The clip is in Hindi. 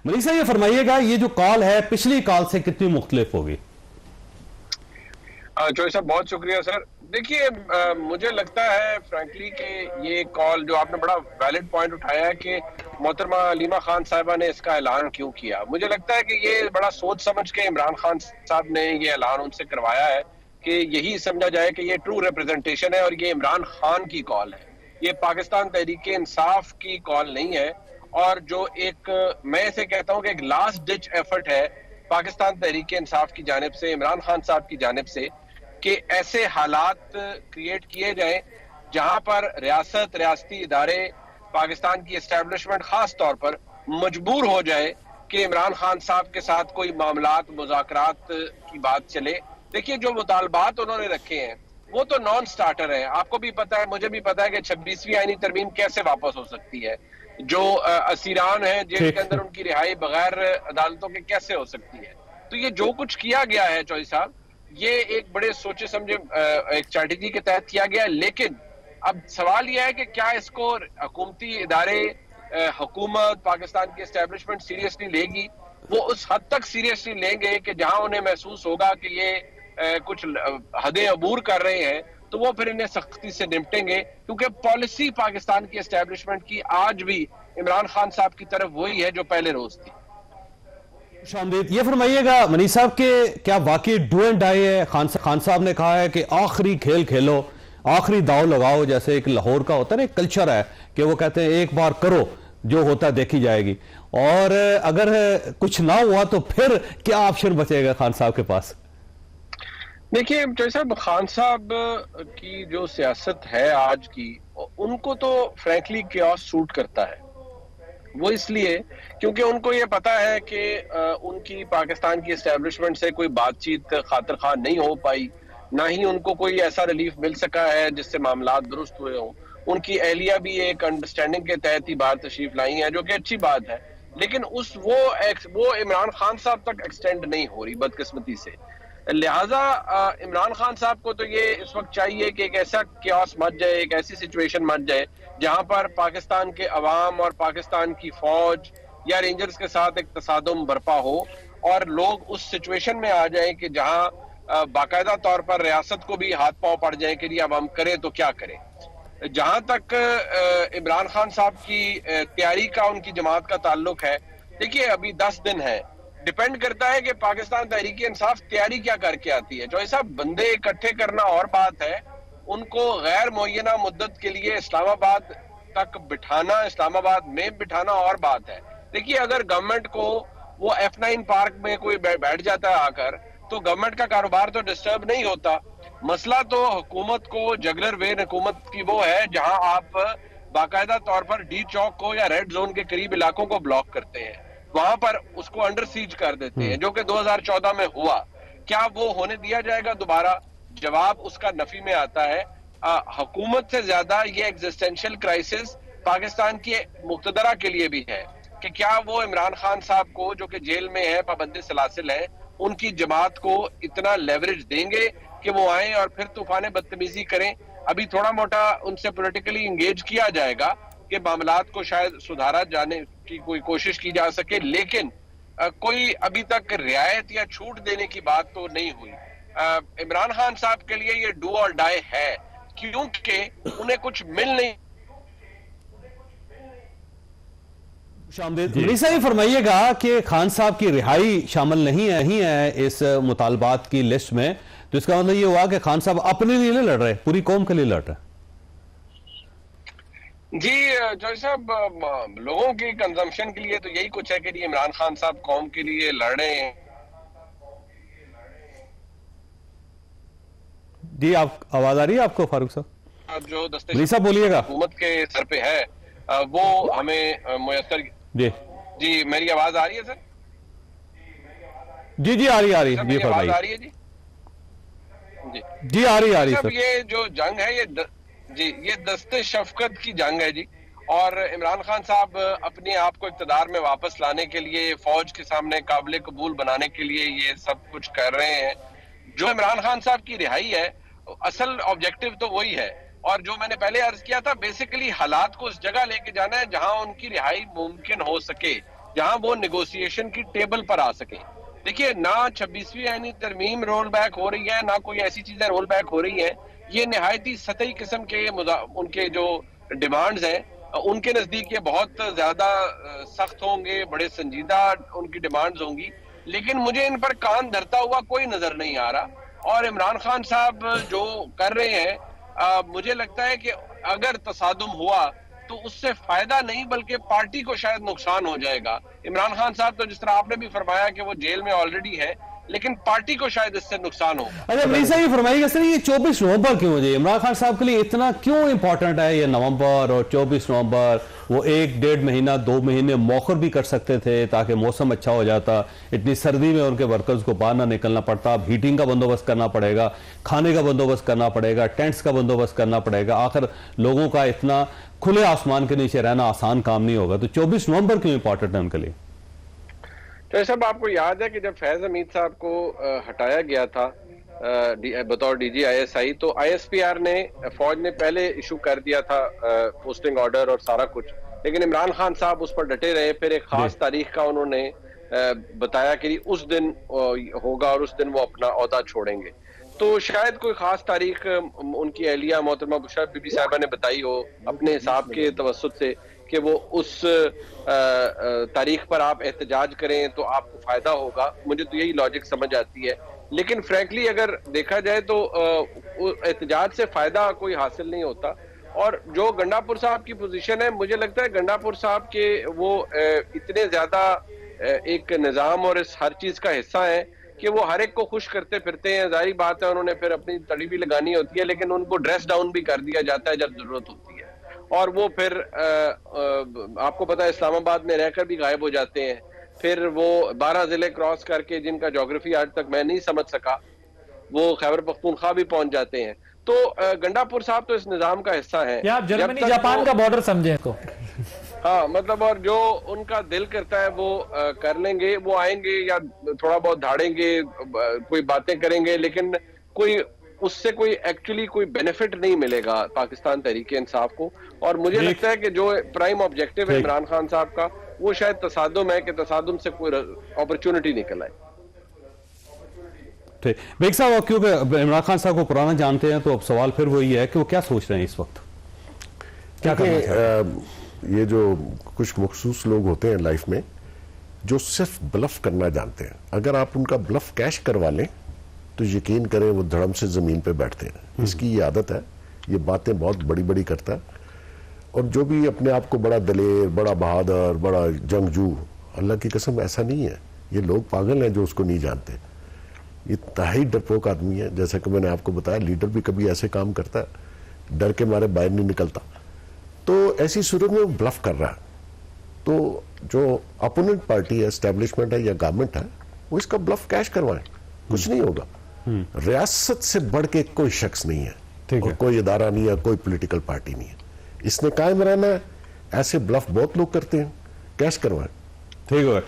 मनीष साहब, ये फरमाइएगा, ये जो कॉल है पिछली कॉल से कितनी मुख्तलिफ होगी? चौधरी साहब बहुत शुक्रिया सर। देखिए, मुझे लगता है फ्रैंकली कि ये कॉल जो आपने बड़ा वैलिड पॉइंट उठाया है कि मोहतरमा हलीमा खान साहिबा ने इसका ऐलान क्यों किया। मुझे लगता है कि ये बड़ा सोच समझ के इमरान खान साहब ने ये ऐलान उनसे करवाया है कि यही समझा जाए कि ये ट्रू रिप्रेजेंटेशन है और ये इमरान खान की कॉल है, ये पाकिस्तान तहरीक इंसाफ की कॉल नहीं है। और जो एक, मैं इसे कहता हूं कि एक लास्ट डिच एफर्ट है पाकिस्तान तहरीक इंसाफ की जानिब से, इमरान खान साहब की जानिब से, कि ऐसे हालात क्रिएट किए जाएं जहां पर रियासत, रियासती इदारे, पाकिस्तान की एस्टेब्लिशमेंट खास तौर पर मजबूर हो जाए कि इमरान खान साहब के साथ कोई मामलात, मुज़ाकरात की बात चले। देखिए, जो मुतालबात उन्होंने रखे हैं वो तो नॉन स्टार्टर है। आपको भी पता है, मुझे भी पता है कि 26वीं आईनी तरमीम कैसे वापस हो सकती है, जो असीरान है जेल के अंदर उनकी रिहाई बगैर अदालतों के कैसे हो सकती है। तो ये जो कुछ किया गया है चौधरी साहब, ये एक बड़े सोचे समझे एक स्ट्रैटेजी के तहत किया गया है। लेकिन अब सवाल यह है कि क्या इसको हुकूमती इदारे, हुकूमत, पाकिस्तान की एस्टेब्लिशमेंट सीरियसली लेगी। वो उस हद तक सीरियसली लेंगे कि जहां उन्हें महसूस होगा कि ये कुछ हदें अबूर कर रहे हैं, तो वो फिर इन्हें सख्ती से निपटेंगे, क्योंकि पॉलिसी पाकिस्तान की एस्टेब्लिशमेंट की आज भी इमरान खान साहब की तरफ वही है जो पहले रोज थी। ये फरमाइएगा मनीष साहब के क्या वाकई डू एंड डाई है? खान साहब ने कहा है कि आखिरी खेल खेलो, आखिरी दाव लगाओ, जैसे एक लाहौर का होता है ना, एक कल्चर है कि वो कहते हैं एक बार करो, जो होता देखी जाएगी, और अगर कुछ ना हुआ तो फिर क्या ऑप्शन बचेगा खान साहब के पास? देखिए जैसा खान साहब की जो सियासत है आज की, उनको तो फ्रैंकली क्योस सूट करता है। वो इसलिए क्योंकि उनको ये पता है कि उनकी पाकिस्तान की एस्टेब्लिशमेंट से कोई बातचीत खातिर खां नहीं हो पाई, ना ही उनको कोई ऐसा रिलीफ मिल सका है जिससे मामलात दुरुस्त हुए हों। उनकी एहलिया भी एक अंडरस्टैंडिंग के तहत ही बाहर तशरीफ लाई है, जो कि अच्छी बात है। लेकिन वो इमरान खान साहब तक एक्सटेंड नहीं हो रही, बदकिस्मती से। लिहाजा इमरान खान साहब को तो ये इस वक्त चाहिए कि एक ऐसा क्यास मच जाए, एक ऐसी सिचुएशन मच जाए जहां पर पाकिस्तान के अवाम और पाकिस्तान की फौज या रेंजर्स के साथ एक तसादुम बर्पा हो और लोग उस सिचुएशन में आ जाएं कि जहां बाकायदा तौर पर रियासत को भी हाथ पांव पड़ जाए कि जी अब हम करें तो क्या करें। जहां तक इमरान खान साहब की तैयारी का, उनकी जमात का ताल्लुक है, देखिए अभी 10 दिन है, डिपेंड करता है कि पाकिस्तान तहरीक इंसाफ तैयारी क्या करके आती है। जो ऐसा बंदे इकट्ठे करना और बात है, उनको गैर मुअय्यना मुद्दत के लिए इस्लामाबाद तक बिठाना, इस्लामाबाद में बिठाना और बात है। देखिए, अगर गवर्नमेंट को वो F9 पार्क में कोई बैठ जाता है आकर, तो गवर्नमेंट का कारोबार तो डिस्टर्ब नहीं होता। मसला तो हुकूमत को, जगलर वेन हुकूमत की वो है जहां आप बाकायदा तौर पर डी चौक को या रेड जोन के करीब इलाकों को ब्लॉक करते हैं, वहां पर उसको अंडर सीज कर देते हैं, जो कि 2014 में हुआ। क्या वो होने दिया जाएगा दोबारा? जवाब उसका नफी में आता है। हुकूमत से ज्यादा ये एग्जिस्टेंशियल क्राइसिस पाकिस्तान के मुक्तदरा के लिए भी है कि क्या वो इमरान खान साहब को, जो कि जेल में है, पाबंदी सलासिल है, उनकी जमात को इतना लेवरेज देंगे कि वो आए और फिर तूफान बदतमीजी करें। अभी थोड़ा मोटा उनसे पॉलिटिकली इंगेज किया जाएगा कि मामलात को शायद सुधारा जाने की कोई कोशिश की जा सके, लेकिन कोई अभी तक रियायत या छूट देने की बात तो नहीं हुई। इमरान खान साहब के लिए ये डू और डाई है, क्योंकि उन्हें कुछ मिल नहीं। ये फरमाइएगा कि खान साहब की रिहाई शामिल नहीं है इस मुतालबात की लिस्ट में, तो इसका मतलब ये हुआ कि खान साहब अपने लिए लड़ रहे, पूरी कौम के लिए लड़ रहे। जी जॉय साहब, लोगों की कंजम्पशन के लिए तो यही कुछ है कि जी इमरान खान साहब कौम के लिए लड़ रहे हैं। जी, आप आवाज आ रही है आपको फारूक साहब? जो दस्ते साहब बोलिएगा। हुकूमत के सर पे है, वो हमें मुयस्सर। जी मेरी आवाज आ रही है सर? जी आ रही है, जी आवाज आ रही है? जी आ रही है सर। ये जो जंग है, ये दस्ते शफकत की जंग है जी। और इमरान खान साहब अपने आप को इक़्तिदार में वापस लाने के लिए, फौज के सामने काबिल कबूल बनाने के लिए ये सब कुछ कर रहे हैं। जो इमरान खान साहब की रिहाई है, असल ऑब्जेक्टिव तो वही है। और जो मैंने पहले अर्ज किया था, बेसिकली हालात को उस जगह लेके जाना है जहां उनकी रिहाई मुमकिन हो सके। जहां वो नेगोशिएशन की टेबल पर आ सके। देखिए, ना 26वीं आईनी तरमीम रोल बैक हो रही है, ना कोई ऐसी चीजें रोल बैक हो रही है। ये निहायती सतही किस्म के उनके जो डिमांड्स हैं, उनके नजदीक ये बहुत ज्यादा सख्त होंगे, बड़े संजीदा उनकी डिमांड्स होंगी, लेकिन मुझे इन पर कान धरता हुआ कोई नजर नहीं आ रहा। और इमरान खान साहब जो कर रहे हैं, मुझे लगता है कि अगर तसादुम हुआ तो उससे फायदा नहीं बल्कि पार्टी को शायद नुकसान हो जाएगा। इमरान खान साहब तो जिस तरह आपने भी फरमाया कि वो जेल में ऑलरेडी है, लेकिन पार्टी को शायद इससे नुकसान होगा। अच्छा मनीष साहब, ये फरमाइएगा सर, ये 24 नवंबर क्यों है? इमरान खान साहब के लिए इतना क्यों इंपॉर्टेंट है ये नवंबर और 24 नवंबर? वो 1-1.5 महीना 2 महीने मौखर भी कर सकते थे ताकि मौसम अच्छा हो जाता। इतनी सर्दी में उनके वर्कर्स को बाहर ना निकलना पड़ता। अब हीटिंग का बंदोबस्त करना पड़ेगा, खाने का बंदोबस्त करना पड़ेगा, टेंट्स का बंदोबस्त करना पड़ेगा। आखिर लोगों का इतना खुले आसमान के नीचे रहना आसान काम नहीं होगा। तो 24 नवंबर क्यों इंपॉर्टेंट है उनके लिए? तो सब आपको याद है कि जब फैज हमीद साहब को हटाया गया था बतौर डीजी आईएसआई, तो आईएसपीआर ने, फौज ने पहले इशू कर दिया था पोस्टिंग ऑर्डर और सारा कुछ, लेकिन इमरान खान साहब उस पर डटे रहे। फिर एक खास तारीख का उन्होंने बताया कि उस दिन होगा और उस दिन वो अपना ओहदा छोड़ेंगे। तो शायद कोई खास तारीख उनकी अहलिया मोहतरमा बुशरा बीबी साहिबा ने बताई हो अपने हिसाब के तवस्सुत से कि वो उस तारीख पर आप एहतजाज करें तो आपको फायदा होगा। मुझे तो यही लॉजिक समझ आती है, लेकिन फ्रैंकली अगर देखा जाए तो एहतजाज से फायदा कोई हासिल नहीं होता। और जो गंडापुर साहब की पोजीशन है, मुझे लगता है गंडापुर साहब के वो इतने ज्यादा एक निजाम और इस हर चीज का हिस्सा है कि वो हर एक को खुश करते फिरते हैं। जाहिर बात है उन्होंने फिर अपनी तड़ी भी लगानी होती है, लेकिन उनको ड्रेस डाउन भी कर दिया जाता है जब जरूरत होती है। और वो फिर आपको पता है इस्लामाबाद में रहकर भी गायब हो जाते हैं। फिर वो 12 जिले क्रॉस करके, जिनका ज्योग्राफी आज तक मैं नहीं समझ सका, वो खैबर पख्तूनख्वा भी पहुंच जाते हैं। तो गंडापुर साहब तो इस निजाम का हिस्सा है। या आप जर्मनी जापान का बॉर्डर समझें तो। हाँ, मतलब और जो उनका दिल करता है वो कर लेंगे। वो आएंगे या थोड़ा बहुत धाड़ेंगे, कोई बातें करेंगे, लेकिन कोई उससे कोई एक्चुअली कोई बेनिफिट नहीं मिलेगा पाकिस्तान तहरीक इंसाफ को। और मुझे लगता है कि जो प्राइम ऑब्जेक्टिव है इमरान खान साहब का, वो शायद तसादुम है कि तसादुम से कोई अपॉर्चुनिटी निकल आए। ठीक, बेग साहब, क्योंकि इमरान खान साहब को पुराना जानते हैं, तो अब सवाल फिर वही है कि वो क्या सोच रहे हैं इस वक्त, क्या करना चाहिए? ये जो कुछ मखसूस लोग होते हैं लाइफ में जो सिर्फ ब्लफ करना जानते हैं, अगर आप उनका ब्लफ कैश करवा लें तो यकीन करें वो धड़म से जमीन पे बैठते हैं। इसकी ये आदत है, ये बातें बहुत बड़ी बड़ी करता है। और जो भी अपने आप को बड़ा दलेर, बड़ा बहादुर, बड़ा जंगजू, अल्लाह की कसम ऐसा नहीं है। ये लोग पागल हैं जो उसको नहीं जानते। ये इंतहाई डरपोक आदमी है। जैसा कि मैंने आपको बताया, लीडर भी कभी ऐसे काम करता है, डर के मारे बाहर नहीं निकलता। तो ऐसी सूरत में वो ब्लफ कर रहा है। तो जो अपोनेंट पार्टी है, एस्टेब्लिशमेंट है या गवर्नमेंट है, वो इसका ब्लफ कैश करवाएं, कुछ नहीं होगा। रियासत से बढ़ के कोई शख्स नहीं है और कोई इदारा नहीं है, कोई पॉलिटिकल पार्टी नहीं है। इसने कायम रहना है। ऐसे ब्लफ बहुत लोग करते हैं, कैश करवाएं। ठीक है।